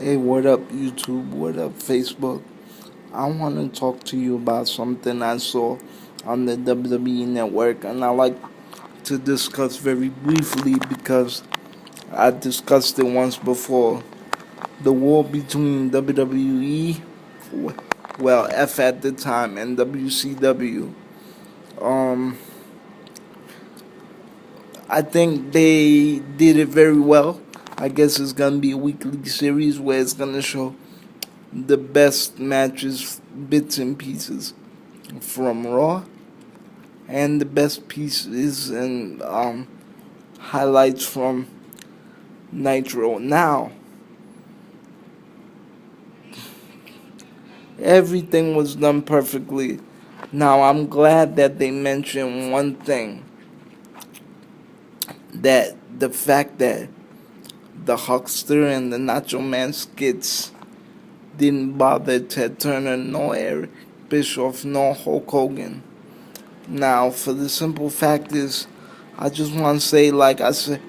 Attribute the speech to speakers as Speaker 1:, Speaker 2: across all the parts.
Speaker 1: Hey, what up, YouTube? What up, Facebook? I want to talk to you about something I saw on the WWE network, and I like to discuss very briefly because I discussed it once before. The war between WWE, well, F at the time, and WCW. Um, I think they did it very well. I guess it's gonna be a weekly series where it's gonna show the best matches, bits and pieces from Raw, and the best pieces and highlights from Nitro. Now, everything was done perfectly. Now, I'm glad that they mentioned one thing, that the fact that the Huckster and the Nacho Man skits didn't bother Ted Turner, nor Eric Bischoff, nor Hulk Hogan. Now, for the simple fact is, I just want to say, like I said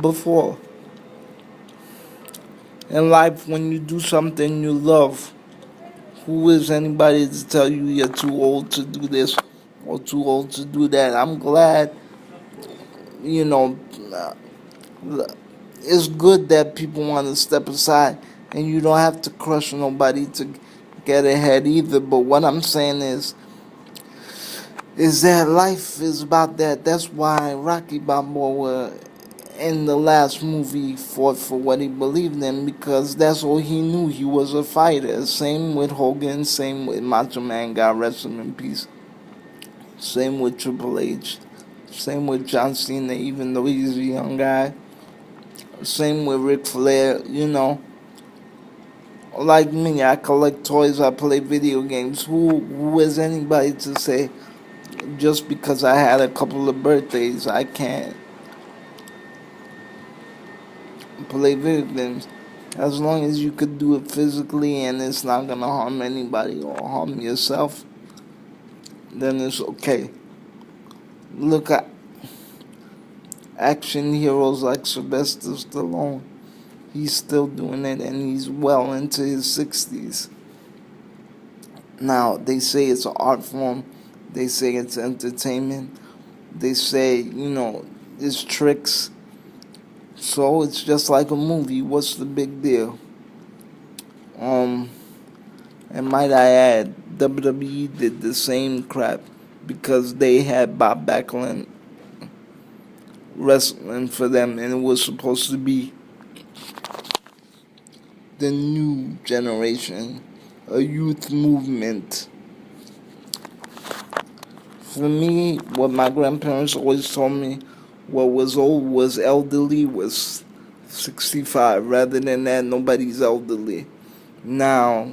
Speaker 1: before, in life, when you do something you love, who is anybody to tell you you're too old to do this or too old to do that? I'm glad, you know, uh, it's good that people want to step aside and you don't have to crush nobody to get ahead either. But what I'm saying is that life is about that. That's why Rocky Balboa in the last movie fought for what he believed in, because that's all he knew. He was a fighter. Same with Hogan, same with Macho Man, God rest him in peace. Same with Triple H. Same with John Cena, even though he's a young guy. Same with Ric Flair, Like me, I collect toys, I play video games. Who is anybody to say just because I had a couple of birthdays I can't play video games? As long as you could do it physically and it's not gonna harm anybody or harm yourself, then it's okay. Look at action heroes like Sylvester Stallone. He's still doing it and he's well into his 60s. Now, they say it's an art form. They say it's entertainment. They say, it's tricks. So it's just like a movie. What's the big deal? And might I add, WWE did the same crap because they had Bob Backlund wrestling for them, and it was supposed to be the new generation, a youth movement. For me, what my grandparents always told me, what was old was elderly was 65. Rather than that, nobody's elderly. Now,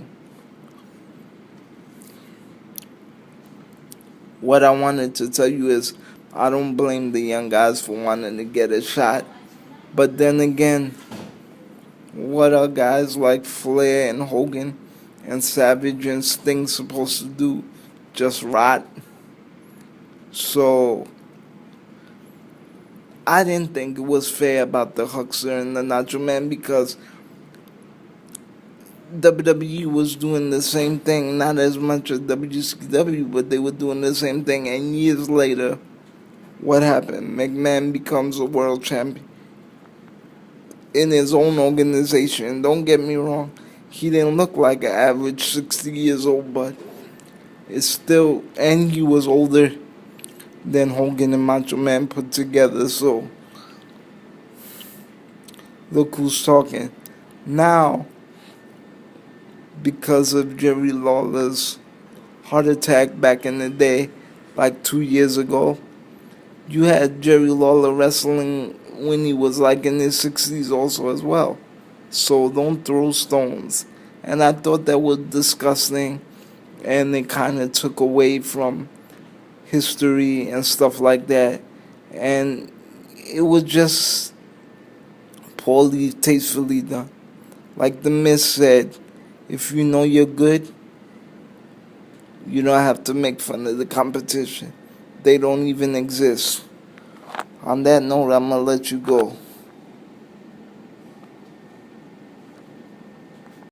Speaker 1: what I wanted to tell you is, I don't blame the young guys for wanting to get a shot. But then again, what are guys like Flair and Hogan and Savage and Sting supposed to do? Just rot? So, I didn't think it was fair about the Huckster and the Nacho Man, because WWE was doing the same thing, not as much as WCW, but they were doing the same thing. And years later, what happened? McMahon becomes a world champion in his own organization. Don't get me wrong, he didn't look like an average 60 years old, but it's still, and he was older than Hogan and Macho Man put together. So, look who's talking. Now, because of Jerry Lawler's heart attack back in the day, like 2 years ago, you had Jerry Lawler wrestling when he was like in his 60s also as well. So don't throw stones. And I thought that was disgusting, and it kind of took away from history and stuff like that. And it was just poorly, tastefully done. Like The Miz said, if you know you're good, you don't have to make fun of the competition. They don't even exist. On that note, I'm going to let you go.